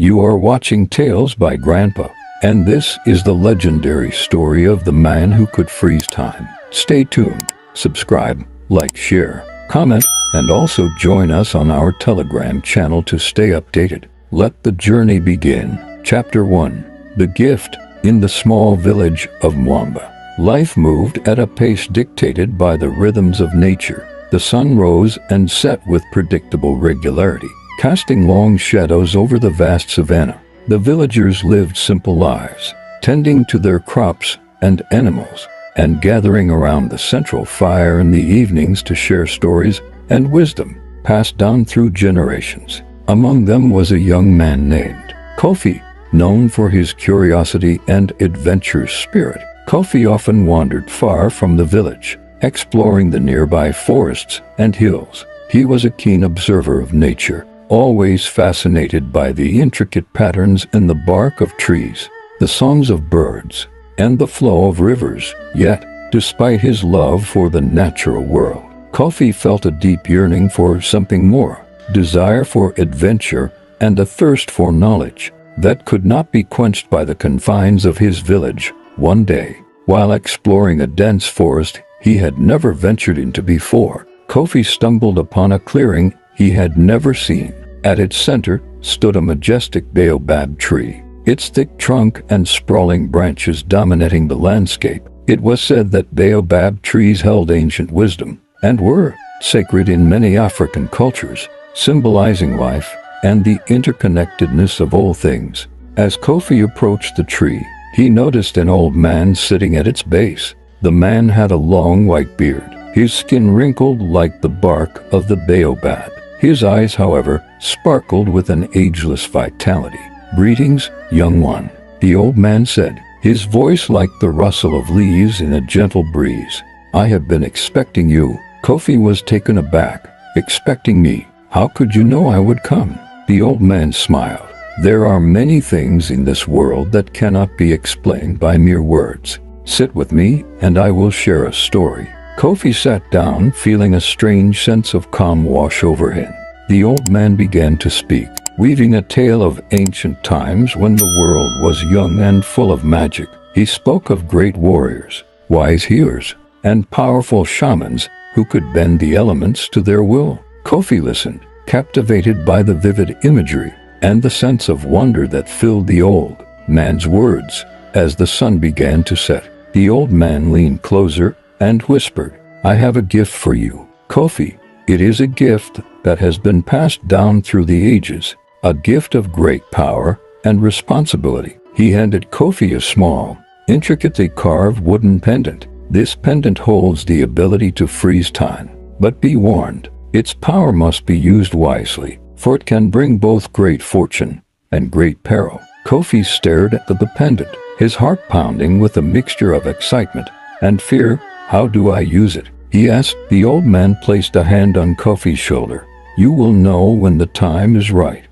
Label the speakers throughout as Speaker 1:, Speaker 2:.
Speaker 1: You are watching Tales by Grandpa, and this is the legendary story of the man who could freeze time. Stay tuned, subscribe, like, share, comment, and also join us on our Telegram channel to stay updated. Let the journey begin. Chapter 1. The Gift. In the small village of Mwamba, life moved at a pace dictated by the rhythms of nature. The sun rose and set with predictable regularity, casting long shadows over the vast savanna. The villagers lived simple lives, tending to their crops and animals, and gathering around the central fire in the evenings to share stories and wisdom passed down through generations. Among them was a young man named Kofi, known for his curiosity and adventurous spirit. Kofi often wandered far from the village, exploring the nearby forests and hills. He was a keen observer of nature, always fascinated by the intricate patterns in the bark of trees, the songs of birds, and the flow of rivers. Yet, despite his love for the natural world, Kofi felt a deep yearning for something more, desire for adventure, and a thirst for knowledge that could not be quenched by the confines of his village. One day, while exploring a dense forest he had never ventured into before, Kofi stumbled upon a clearing he had never seen. At its center stood a majestic baobab tree, its thick trunk and sprawling branches dominating the landscape. It was said that baobab trees held ancient wisdom and were sacred in many African cultures, symbolizing life and the interconnectedness of all things. As Kofi approached the tree, he noticed an old man sitting at its base. The man had a long white beard, his skin wrinkled like the bark of the baobab. His eyes, however, sparkled with an ageless vitality. "Greetings, young one," the old man said, his voice like the rustle of leaves in a gentle breeze. "I have been expecting you." Kofi was taken aback. "Expecting me? How could you know I would come?" The old man smiled. "There are many things in this world that cannot be explained by mere words. Sit with me, and I will share a story." Kofi sat down, feeling a strange sense of calm wash over him. The old man began to speak, weaving a tale of ancient times when the world was young and full of magic. He spoke of great warriors, wise healers, and powerful shamans who could bend the elements to their will. Kofi listened, captivated by the vivid imagery and the sense of wonder that filled the old man's words. As the sun began to set, the old man leaned closer and whispered, "I have a gift for you, Kofi. It is a gift that has been passed down through the ages, a gift of great power and responsibility." He handed Kofi a small, intricately carved wooden pendant. "This pendant holds the ability to freeze time, but be warned, its power must be used wisely, for it can bring both great fortune and great peril." Kofi stared at the pendant, his heart pounding with a mixture of excitement and fear. "How do I use it?" he asked. The old man placed a hand on Kofi's shoulder. "You will know when the time is right.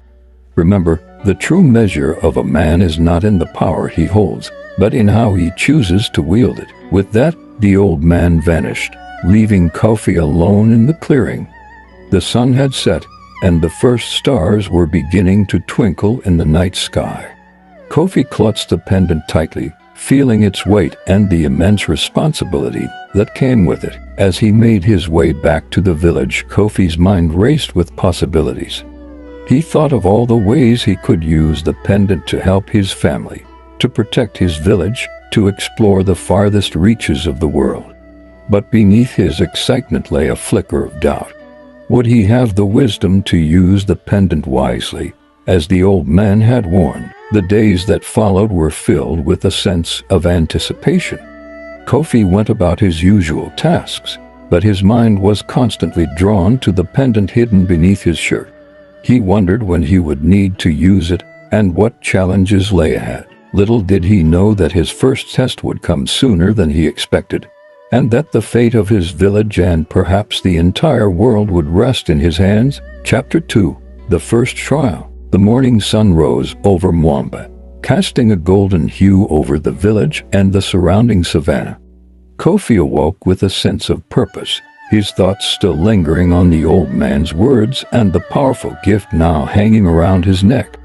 Speaker 1: Remember, the true measure of a man is not in the power he holds, but in how he chooses to wield it." With that, the old man vanished, leaving Kofi alone in the clearing. The sun had set, and the first stars were beginning to twinkle in the night sky. Kofi clutched the pendant tightly, feeling its weight and the immense responsibility that came with it. As he made his way back to the village, Kofi's mind raced with possibilities. He thought of all the ways he could use the pendant to help his family, to protect his village, to explore the farthest reaches of the world. But beneath his excitement lay a flicker of doubt. Would he have the wisdom to use the pendant wisely, as the old man had warned? The days that followed were filled with a sense of anticipation. Kofi went about his usual tasks, but his mind was constantly drawn to the pendant hidden beneath his shirt. He wondered when he would need to use it and what challenges lay ahead. Little did he know that his first test would come sooner than he expected, and that the fate of his village and perhaps the entire world would rest in his hands. Chapter 2. The First Trial. The morning sun rose over Mwamba, casting a golden hue over the village and the surrounding savanna. Kofi awoke with a sense of purpose, his thoughts still lingering on the old man's words and the powerful gift now hanging around his neck.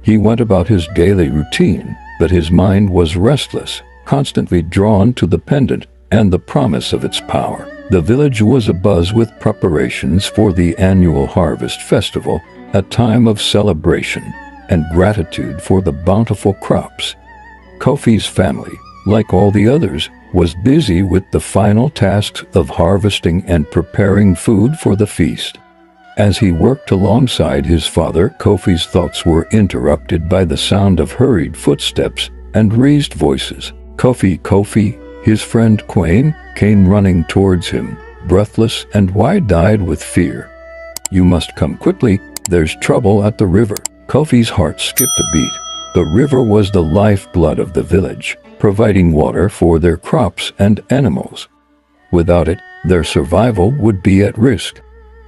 Speaker 1: He went about his daily routine, but his mind was restless, constantly drawn to the pendant and the promise of its power. The village was abuzz with preparations for the annual harvest festival, a time of celebration and gratitude for the bountiful crops. Kofi's family, like all the others, was busy with the final tasks of harvesting and preparing food for the feast. As he worked alongside his father, Kofi's thoughts were interrupted by the sound of hurried footsteps and raised voices. Kofi, his friend Quain, came running towards him, breathless and wide-eyed with fear. "You must come quickly, there's trouble at the river." Kofi's heart skipped a beat. The river was the lifeblood of the village, providing water for their crops and animals. Without it, their survival would be at risk.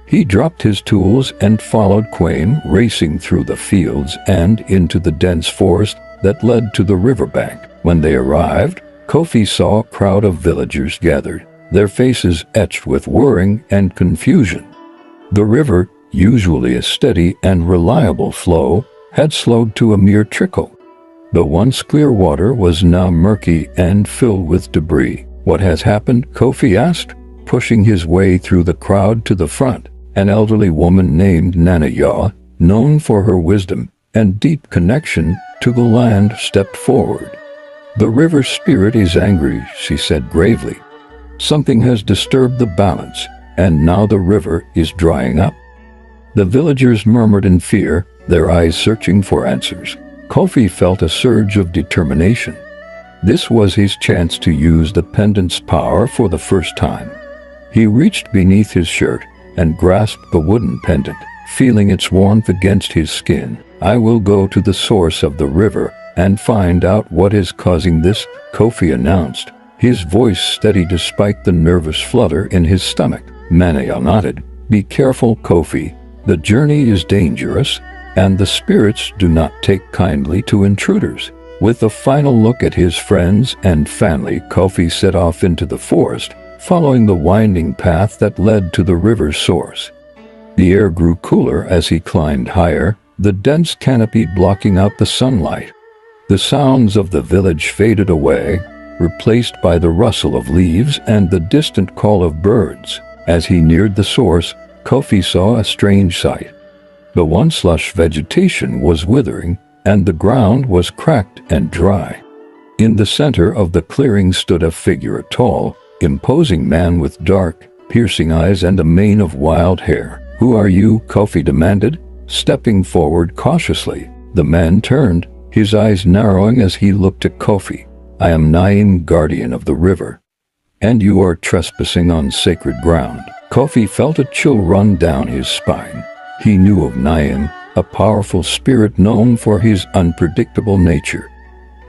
Speaker 1: He dropped his tools and followed Quain, racing through the fields and into the dense forest that led to the riverbank. When they arrived, Kofi saw a crowd of villagers gathered, their faces etched with worrying and confusion. The river, usually a steady and reliable flow, had slowed to a mere trickle. The once clear water was now murky and filled with debris. "What has happened?" Kofi asked, pushing his way through the crowd to the front. An elderly woman named Nanaya, known for her wisdom and deep connection to the land, stepped forward. "The river spirit is angry," she said gravely. "Something has disturbed the balance, and now the river is drying up." The villagers murmured in fear, their eyes searching for answers. Kofi felt a surge of determination. This was his chance to use the pendant's power for the first time. He reached beneath his shirt and grasped the wooden pendant, feeling its warmth against his skin. "I will go to the source of the river and find out what is causing this," Kofi announced, his voice steady despite the nervous flutter in his stomach. Nanaya nodded. "Be careful, Kofi. The journey is dangerous, and the spirits do not take kindly to intruders." With a final look at his friends and family, Kofi set off into the forest, following the winding path that led to the river's source. The air grew cooler as he climbed higher, the dense canopy blocking out the sunlight. The sounds of the village faded away, replaced by the rustle of leaves and the distant call of birds. As he neared the source, Kofi saw a strange sight. The once lush vegetation was withering, and the ground was cracked and dry. In the center of the clearing stood a figure, a tall, imposing man with dark, piercing eyes and a mane of wild hair. "Who are you?" Kofi demanded, stepping forward cautiously. The man turned, his eyes narrowing as he looked at Kofi. "I am Naim, guardian of the river, and you are trespassing on sacred ground." Kofi felt a chill run down his spine. He knew of Naim, a powerful spirit known for his unpredictable nature.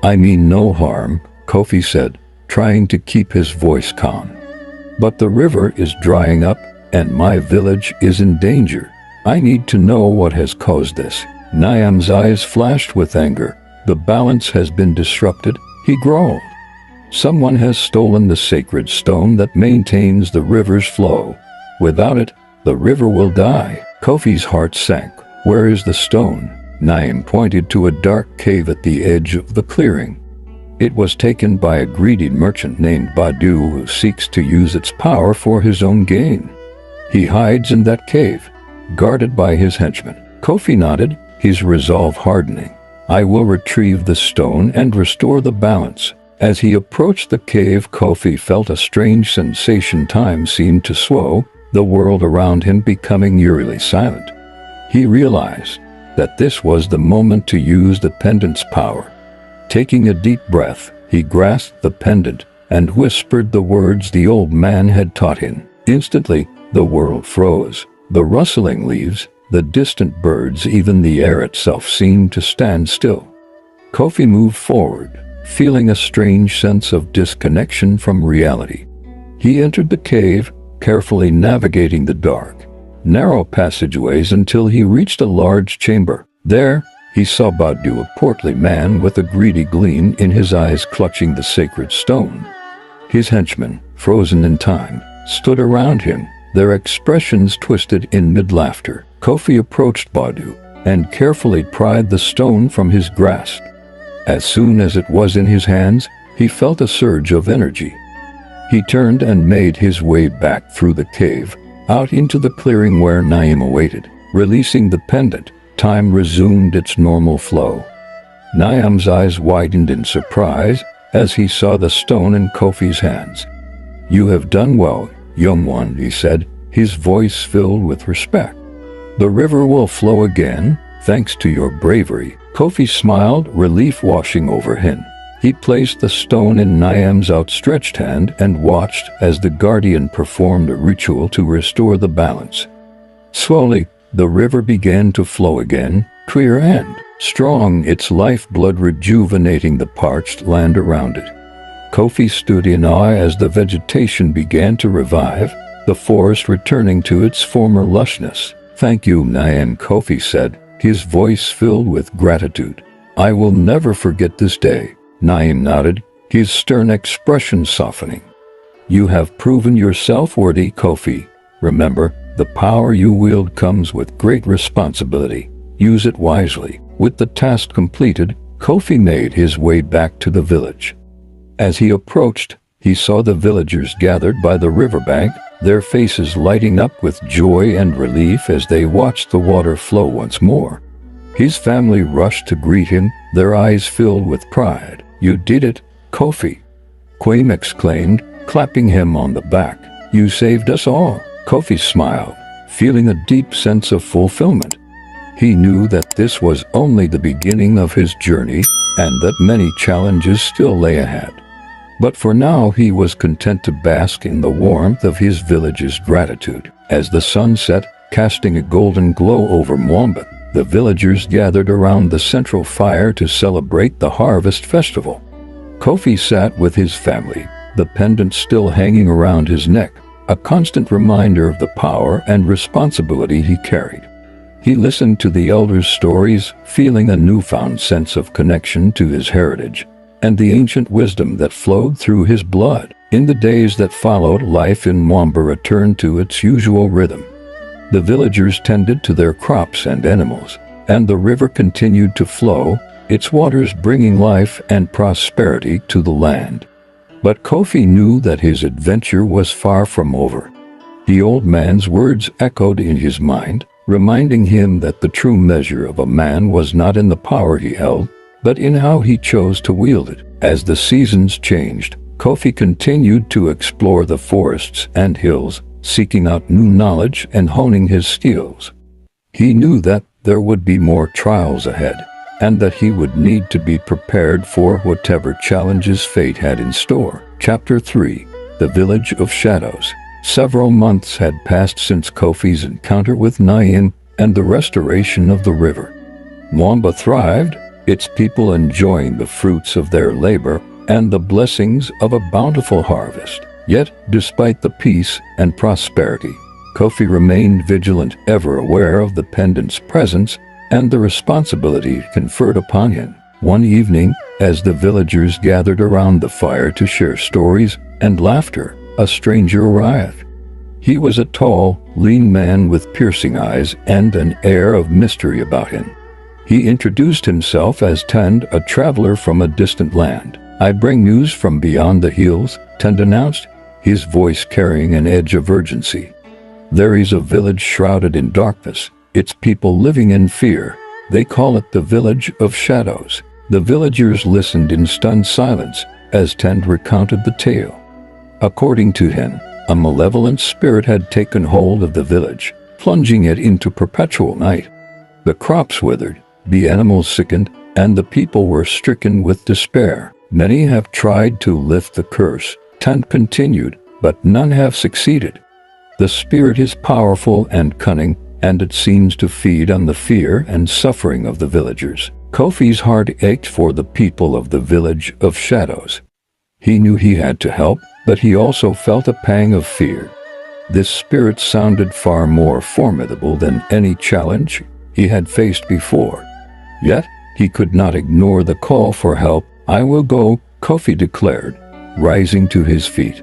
Speaker 1: "I mean no harm," Kofi said, trying to keep his voice calm. "But the river is drying up, and my village is in danger. I need to know what has caused this." Naim's eyes flashed with anger. "The balance has been disrupted," he growled. "Someone has stolen the sacred stone that maintains the river's flow. Without it, the river will die." Kofi's heart sank. "Where is the stone?" Naim pointed to a dark cave at the edge of the clearing. "It was taken by a greedy merchant named Badu who seeks to use its power for his own gain. He hides in that cave, guarded by his henchmen." Kofi nodded, his resolve hardening. "I will retrieve the stone and restore the balance." As he approached the cave, Kofi felt a strange sensation. Time seemed to slow, the world around him becoming eerily silent. He realized that this was the moment to use the pendant's power. Taking a deep breath, he grasped the pendant and whispered the words the old man had taught him. Instantly, the world froze. The rustling leaves, the distant birds, even the air itself seemed to stand still. Kofi moved forward, feeling a strange sense of disconnection from reality. He entered the cave, carefully navigating the dark, narrow passageways until he reached a large chamber. There, he saw Badu, a portly man with a greedy gleam in his eyes clutching the sacred stone. His henchmen, frozen in time, stood around him, their expressions twisted in mid-laughter. Kofi approached Badu and carefully pried the stone from his grasp. As soon as it was in his hands, he felt a surge of energy. He turned and made his way back through the cave, out into the clearing where Naim awaited. Releasing the pendant, time resumed its normal flow. Naim's eyes widened in surprise as he saw the stone in Kofi's hands. "You have done well, young one," he said, his voice filled with respect. "The river will flow again, thanks to your bravery." Kofi smiled, relief washing over him. He placed the stone in Naim's outstretched hand and watched as the guardian performed a ritual to restore the balance. Slowly, the river began to flow again, clear and strong, its lifeblood rejuvenating the parched land around it. Kofi stood in awe as the vegetation began to revive, the forest returning to its former lushness. "Thank you, Naim," Kofi said, his voice filled with gratitude. "I will never forget this day." Naim nodded, his stern expression softening. "You have proven yourself worthy, Kofi. Remember, the power you wield comes with great responsibility. Use it wisely." With the task completed, Kofi made his way back to the village. As he approached, he saw the villagers gathered by the riverbank, their faces lighting up with joy and relief as they watched the water flow once more. His family rushed to greet him, their eyes filled with pride. "You did it, Kofi," Quaim exclaimed, clapping him on the back. "You saved us all." Kofi smiled, feeling a deep sense of fulfillment. He knew that this was only the beginning of his journey and that many challenges still lay ahead. But for now he was content to bask in the warmth of his village's gratitude. As the sun set, casting a golden glow over Mwamba, the villagers gathered around the central fire to celebrate the harvest festival. Kofi sat with his family, the pendant still hanging around his neck, a constant reminder of the power and responsibility he carried. He listened to the elders' stories, feeling a newfound sense of connection to his heritage and the ancient wisdom that flowed through his blood. In the days that followed, life in Mwamba returned to its usual rhythm. The villagers tended to their crops and animals, and the river continued to flow, its waters bringing life and prosperity to the land. But Kofi knew that his adventure was far from over. The old man's words echoed in his mind, reminding him that the true measure of a man was not in the power he held, but in how he chose to wield it. As the seasons changed, Kofi continued to explore the forests and hills, seeking out new knowledge and honing his skills. He knew that there would be more trials ahead, and that he would need to be prepared for whatever challenges fate had in store. Chapter 3: The Village of Shadows. Several months had passed since Kofi's encounter with Naim and the restoration of the river. Mwamba thrived, its people enjoying the fruits of their labor and the blessings of a bountiful harvest. Yet, despite the peace and prosperity, Kofi remained vigilant, ever aware of the pendant's presence and the responsibility conferred upon him. One evening, as the villagers gathered around the fire to share stories and laughter, a stranger arrived. He was a tall, lean man with piercing eyes and an air of mystery about him. He introduced himself as Tend, a traveler from a distant land. "I bring news from beyond the hills," Tend announced, his voice carrying an edge of urgency. "There is a village shrouded in darkness, its people living in fear. They call it the Village of Shadows." The villagers listened in stunned silence as Tend recounted the tale. According to him, a malevolent spirit had taken hold of the village, plunging it into perpetual night. The crops withered, the animals sickened, and the people were stricken with despair. "Many have tried to lift the curse," Tend continued, "but none have succeeded. The spirit is powerful and cunning, and it seems to feed on the fear and suffering of the villagers." Kofi's heart ached for the people of the Village of Shadows. He knew he had to help, but he also felt a pang of fear. This spirit sounded far more formidable than any challenge he had faced before. Yet, he could not ignore the call for help. "I will go," Kofi declared, rising to his feet.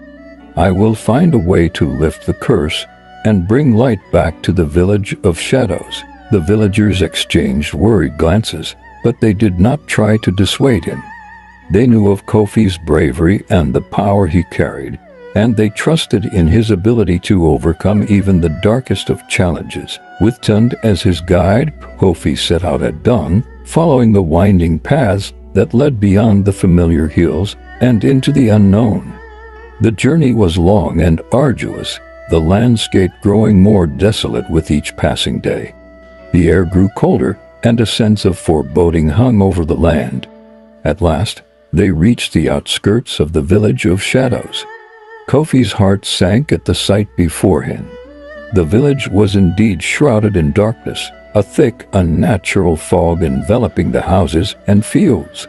Speaker 1: "I will find a way to lift the curse and bring light back to the Village of Shadows." The villagers exchanged worried glances, but they did not try to dissuade him. They knew of Kofi's bravery and the power he carried, and they trusted in his ability to overcome even the darkest of challenges. With Tund as his guide, Kofi set out at dawn, following the winding paths that led beyond the familiar hills and into the unknown. The journey was long and arduous, the landscape growing more desolate with each passing day. The air grew colder, and a sense of foreboding hung over the land. At last, they reached the outskirts of the village of shadows. Kofi's heart sank at the sight before him. The village was indeed shrouded in darkness, a thick, unnatural fog enveloping the houses and fields.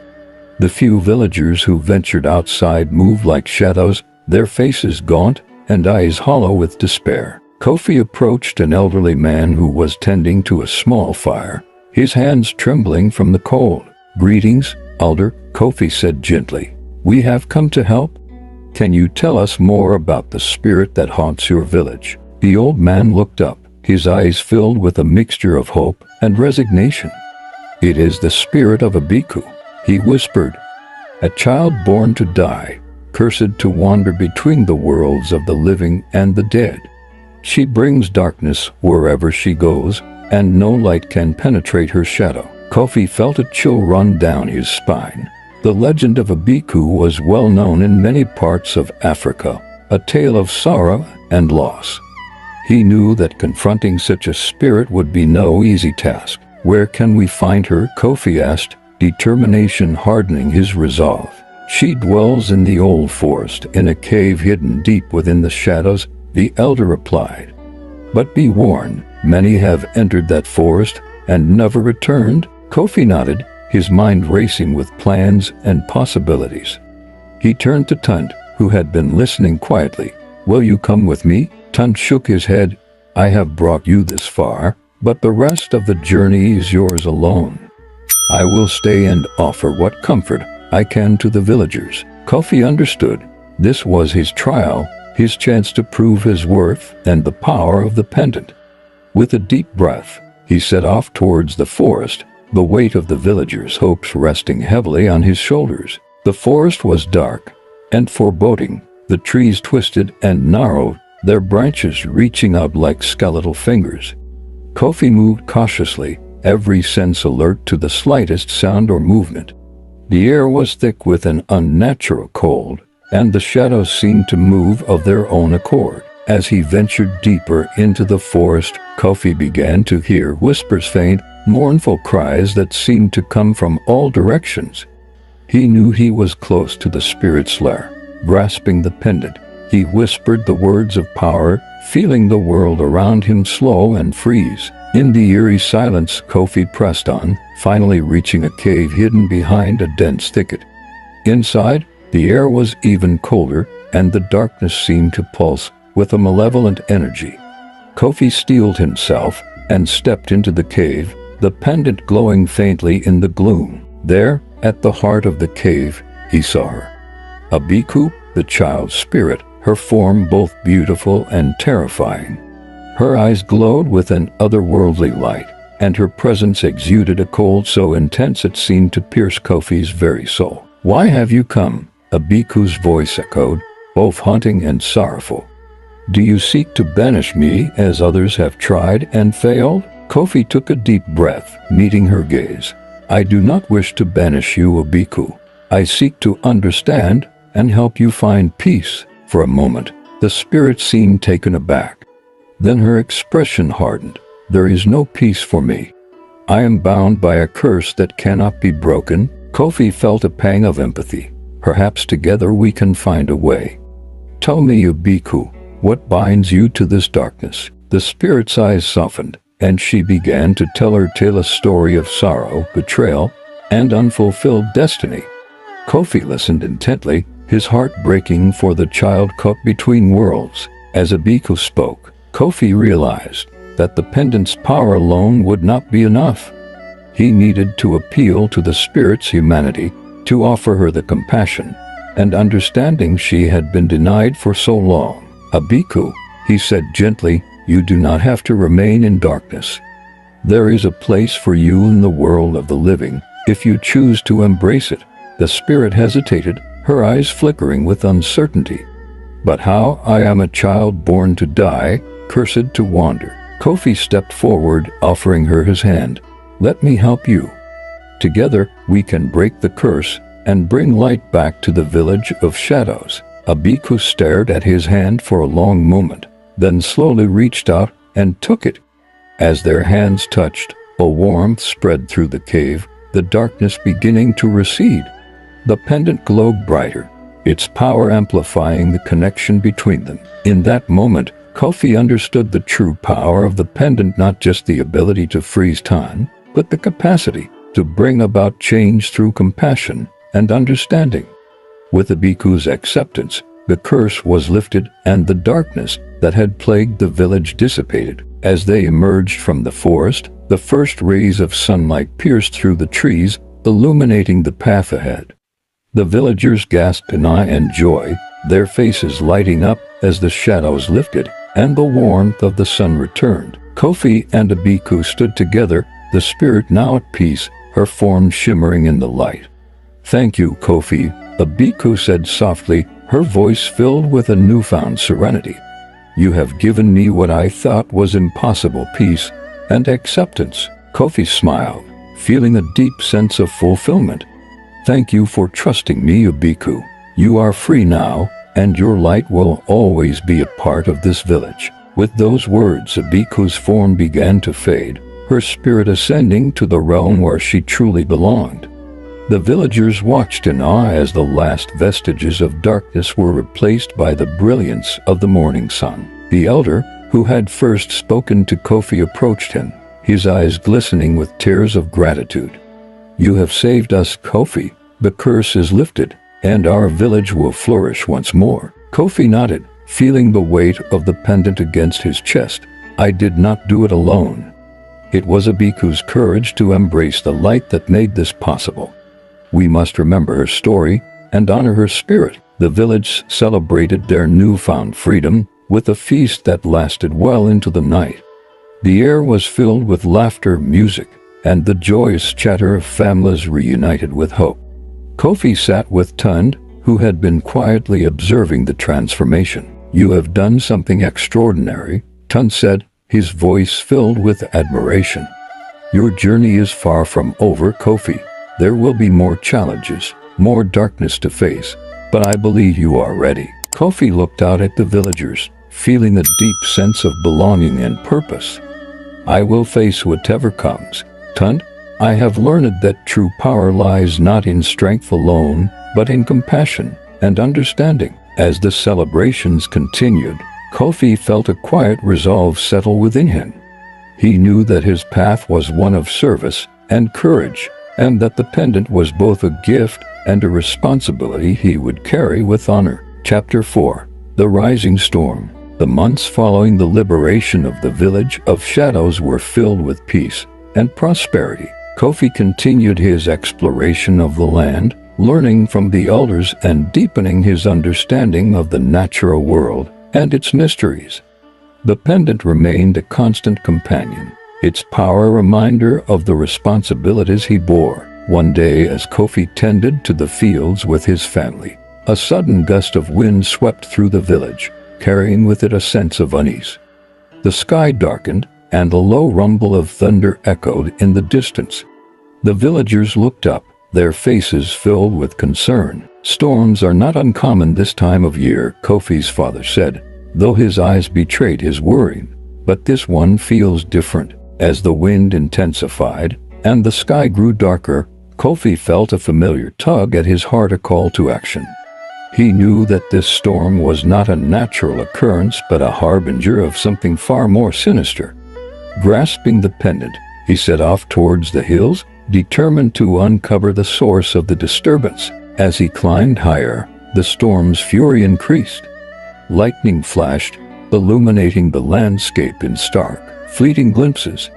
Speaker 1: The few villagers who ventured outside moved like shadows, their faces gaunt and eyes hollow with despair. Kofi approached an elderly man who was tending to a small fire, his hands trembling from the cold. "Greetings, Elder," Kofi said gently. "We have come to help. Can you tell us more about the spirit that haunts your village?" The old man looked up, his eyes filled with a mixture of hope and resignation. "It is the spirit of a bhikkhu," he whispered. "A child born to die, cursed to wander between the worlds of the living and the dead. She brings darkness wherever she goes, and no light can penetrate her shadow." Kofi felt a chill run down his spine. The legend of a bhikkhu was well known in many parts of Africa, a tale of sorrow and loss. He knew that confronting such a spirit would be no easy task. "Where can we find her?" Kofi asked, determination hardening his resolve. "She dwells in the old forest, in a cave hidden deep within the shadows," the elder replied. "But be warned, many have entered that forest and never returned." Kofi nodded, his mind racing with plans and possibilities. He turned to Tund, who had been listening quietly. "Will you come with me?" Tund shook his head. "I have brought you this far, but the rest of the journey is yours alone. I will stay and offer what comfort I can to the villagers." Kofi understood. This was his trial, his chance to prove his worth and the power of the pendant. With a deep breath, he set off towards the forest, the weight of the villagers' hopes resting heavily on his shoulders. The forest was dark and foreboding, the trees twisted and gnarled, their branches reaching up like skeletal fingers. Kofi moved cautiously, every sense alert to the slightest sound or movement. The air was thick with an unnatural cold, and the shadows seemed to move of their own accord. As he ventured deeper into the forest, Kofi began to hear whispers, faint, mournful cries that seemed to come from all directions. He knew he was close to the spirit's lair. Grasping the pendant, he whispered the words of power, feeling the world around him slow and freeze. In the eerie silence, Kofi pressed on, finally reaching a cave hidden behind a dense thicket. Inside, the air was even colder, and the darkness seemed to pulse with a malevolent energy. Kofi steeled himself and stepped into the cave, the pendant glowing faintly in the gloom. There, at the heart of the cave, he saw her. A bhikkhu, the child's spirit, her form both beautiful and terrifying. Her eyes glowed with an otherworldly light, and her presence exuded a cold so intense it seemed to pierce Kofi's very soul. "Why have you come?" a bhikkhu's voice echoed, both haunting and sorrowful. "Do you seek to banish me as others have tried and failed?" Kofi took a deep breath, meeting her gaze. "I do not wish to banish you, a bhikkhu. I seek to understand and help you find peace." For a moment, the spirit seemed taken aback. Then her expression hardened. "There is no peace for me. I am bound by a curse that cannot be broken." Kofi felt a pang of empathy. "Perhaps together we can find a way. Tell me, you bhikkhu, what binds you to this darkness?" The spirit's eyes softened, and she began to tell her tale, a story of sorrow, betrayal, and unfulfilled destiny. Kofi listened intently, his heart breaking for the child caught between worlds. As a bhikkhu spoke, Kofi realized that the pendant's power alone would not be enough. He needed to appeal to the spirit's humanity, to offer her the compassion and understanding she had been denied for so long. "A bhikkhu," he said gently, "you do not have to remain in darkness. There is a place for you in the world of the living, if you choose to embrace it. The spirit hesitated, her eyes flickering with uncertainty. But how? I am a child born to die, cursed to wander. Kofi stepped forward, offering her his hand. Let me help you. Together, we can break the curse and bring light back to the village of shadows. A bhikkhu stared at his hand for a long moment, then slowly reached out and took it. As their hands touched, a warmth spread through the cave, the darkness beginning to recede. The pendant glowed brighter, its power amplifying the connection between them. In that moment, Kofi understood the true power of the pendant, not just the ability to freeze time, but the capacity to bring about change through compassion and understanding. With the bhikkhu's acceptance, the curse was lifted and the darkness that had plagued the village dissipated. As they emerged from the forest, the first rays of sunlight pierced through the trees, illuminating the path ahead. The villagers gasped in awe and joy, their faces lighting up as the shadows lifted and the warmth of the sun returned. Kofi and a bhikkhu stood together, the spirit now at peace, her form shimmering in the light. Thank you, Kofi, a bhikkhu said softly, her voice filled with a newfound serenity. You have given me what I thought was impossible, peace and acceptance. Kofi smiled, feeling a deep sense of fulfillment. Thank you for trusting me, a bhikkhu. You are free now, and your light will always be a part of this village. With those words, a bhikkhu's form began to fade, her spirit ascending to the realm where she truly belonged. The villagers watched in awe as the last vestiges of darkness were replaced by the brilliance of the morning sun. The elder, who had first spoken to Kofi, approached him, his eyes glistening with tears of gratitude. You have saved us, Kofi. The curse is lifted, and our village will flourish once more. Kofi nodded, feeling the weight of the pendant against his chest. I did not do it alone. It was a bhikkhu's courage to embrace the light that made this possible. We must remember her story and honor her spirit. The village celebrated their newfound freedom with a feast that lasted well into the night. The air was filled with laughter, music, and the joyous chatter of families reunited with hope. Kofi sat with Tund, who had been quietly observing the transformation. You have done something extraordinary, Tund said, his voice filled with admiration. Your journey is far from over, Kofi. There will be more challenges, more darkness to face, but I believe you are ready. Kofi looked out at the villagers, feeling a deep sense of belonging and purpose. I will face whatever comes. Tund, I have learned that true power lies not in strength alone, but in compassion and understanding. As the celebrations continued, Kofi felt a quiet resolve settle within him. He knew that his path was one of service and courage, and that the pendant was both a gift and a responsibility he would carry with honor. Chapter 4. The Rising Storm. The months following the liberation of the village of shadows were filled with peace and prosperity. Kofi continued his exploration of the land, learning from the elders and deepening his understanding of the natural world and its mysteries. The pendant remained a constant companion, its power a reminder of the responsibilities he bore. One day, as Kofi tended to the fields with his family, a sudden gust of wind swept through the village, carrying with it a sense of unease. The sky darkened, and a low rumble of thunder echoed in the distance. The villagers looked up, their faces filled with concern. Storms are not uncommon this time of year, Kofi's father said, though his eyes betrayed his worry. But this one feels different. As the wind intensified and the sky grew darker, Kofi felt a familiar tug at his heart, a call to action. He knew that this storm was not a natural occurrence but a harbinger of something far more sinister. Grasping the pendant, he set off towards the hills, determined to uncover the source of the disturbance. As he climbed higher, the storm's fury increased. Lightning flashed, illuminating the landscape in stark, fleeting glimpses.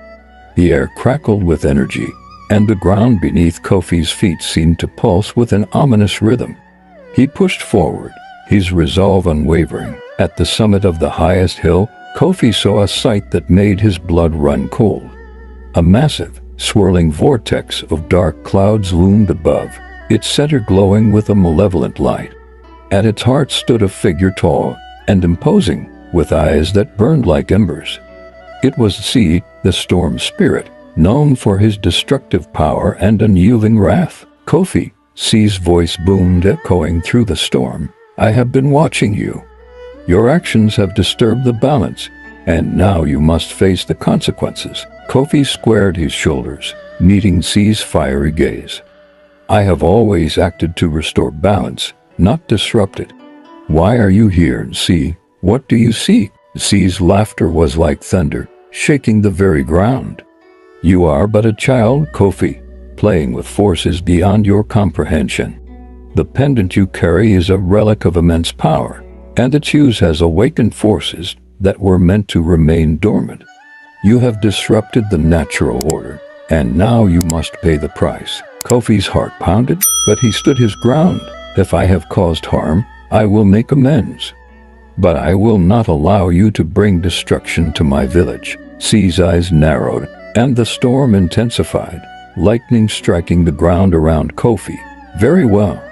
Speaker 1: The air crackled with energy, and the ground beneath Kofi's feet seemed to pulse with an ominous rhythm. He pushed forward, his resolve unwavering. At the summit of the highest hill, Kofi saw a sight that made his blood run cold. A massive, swirling vortex of dark clouds loomed above, its center glowing with a malevolent light. At its heart stood a figure tall and imposing, with eyes that burned like embers. It was Sea, the storm spirit, known for his destructive power and unyielding wrath. Kofi, Sea's voice boomed, echoing through the storm. I have been watching you. Your actions have disturbed the balance, and now you must face the consequences. Kofi squared his shoulders, meeting Sea's fiery gaze. I have always acted to restore balance, not disrupt it. Why are you here, Sea? What do you seek? Sea's laughter was like thunder, shaking the very ground. You are but a child, Kofi, playing with forces beyond your comprehension. The pendant you carry is a relic of immense power, and its use has awakened forces that were meant to remain dormant. You have disrupted the natural order, and now you must pay the price. Kofi's heart pounded, but he stood his ground. If I have caused harm, I will make amends. But I will not allow you to bring destruction to my village. Sea's eyes narrowed, and the storm intensified, lightning striking the ground around Kofi. Very well.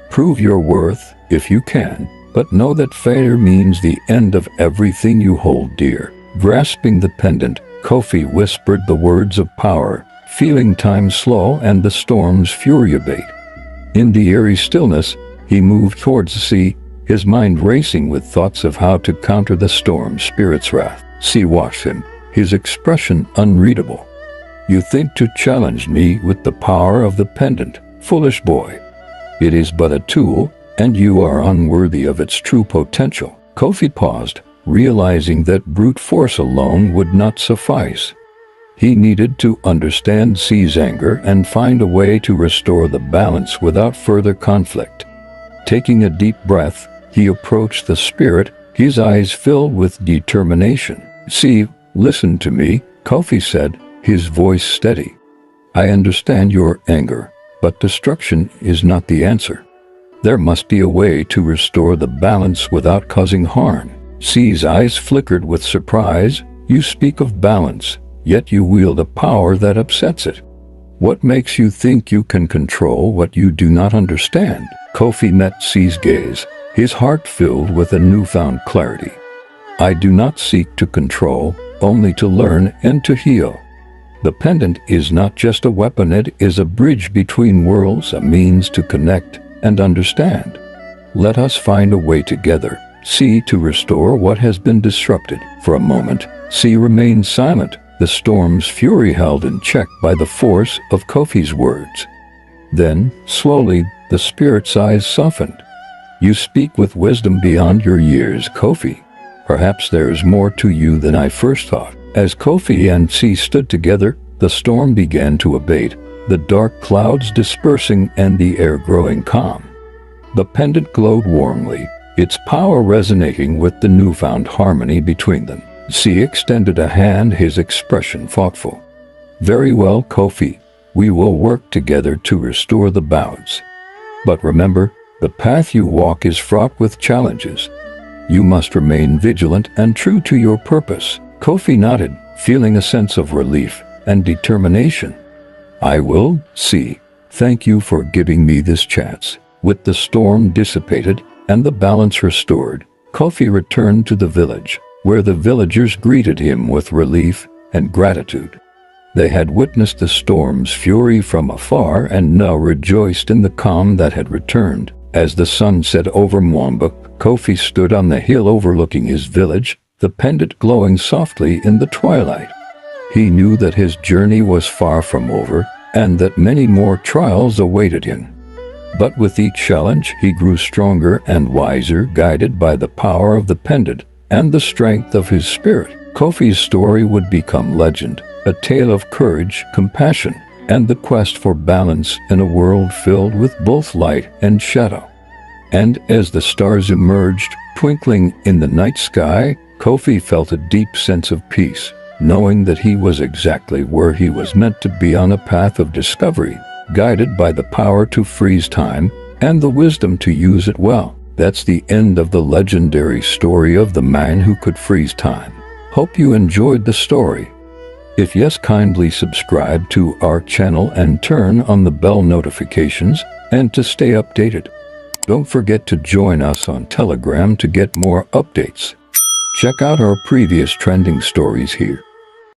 Speaker 1: Prove your worth, if you can, but know that failure means the end of everything you hold dear. Grasping the pendant, Kofi whispered the words of power, feeling time slow and the storm's fury abate. In the eerie stillness, he moved towards the Sea, his mind racing with thoughts of how to counter the storm spirit's wrath. Sea watched him, his expression unreadable. You think to challenge me with the power of the pendant, foolish boy. It is but a tool, and you are unworthy of its true potential. Kofi paused, realizing that brute force alone would not suffice. He needed to understand Sea's anger and find a way to restore the balance without further conflict. Taking a deep breath, he approached the spirit, his eyes filled with determination. Sea, listen to me, Kofi said, his voice steady. I understand your anger, but destruction is not the answer. There must be a way to restore the balance without causing harm. Sea's eyes flickered with surprise. You speak of balance, yet you wield a power that upsets it. What makes you think you can control what you do not understand? Kofi met Sea's gaze, his heart filled with a newfound clarity. I do not seek to control, only to learn and to heal. The pendant is not just a weapon, it is a bridge between worlds, a means to connect and understand. Let us find a way together, Sea, to restore what has been disrupted. For a moment, Sea remained silent, the storm's fury held in check by the force of Kofi's words. Then, slowly, the spirit's eyes softened. You speak with wisdom beyond your years, Kofi. Perhaps there is more to you than I first thought. As Kofi and Sea stood together, the storm began to abate, the dark clouds dispersing and the air growing calm. The pendant glowed warmly, its power resonating with the newfound harmony between them. Sea extended a hand, his expression thoughtful. Very well, Kofi. We will work together to restore the balance. But remember, the path you walk is fraught with challenges. You must remain vigilant and true to your purpose. Kofi nodded, feeling a sense of relief and determination. I will, Sea. Thank you for giving me this chance. With the storm dissipated and the balance restored, Kofi returned to the village, where the villagers greeted him with relief and gratitude. They had witnessed the storm's fury from afar and now rejoiced in the calm that had returned. As the sun set over Mwamba, Kofi stood on the hill overlooking his village, the pendant glowing softly in the twilight. He knew that his journey was far from over, and that many more trials awaited him. But with each challenge, he grew stronger and wiser, guided by the power of the pendant and the strength of his spirit. Kofi's story would become legend, a tale of courage, compassion, and the quest for balance in a world filled with both light and shadow. And as the stars emerged, twinkling in the night sky, Kofi felt a deep sense of peace, knowing that he was exactly where he was meant to be, on a path of discovery, guided by the power to freeze time and the wisdom to use it well. That's the end of the legendary story of the man who could freeze time. Hope you enjoyed the story. If yes, kindly subscribe to our channel and turn on the bell notifications and to stay updated. Don't forget to join us on Telegram to get more updates. Check out our previous trending stories here.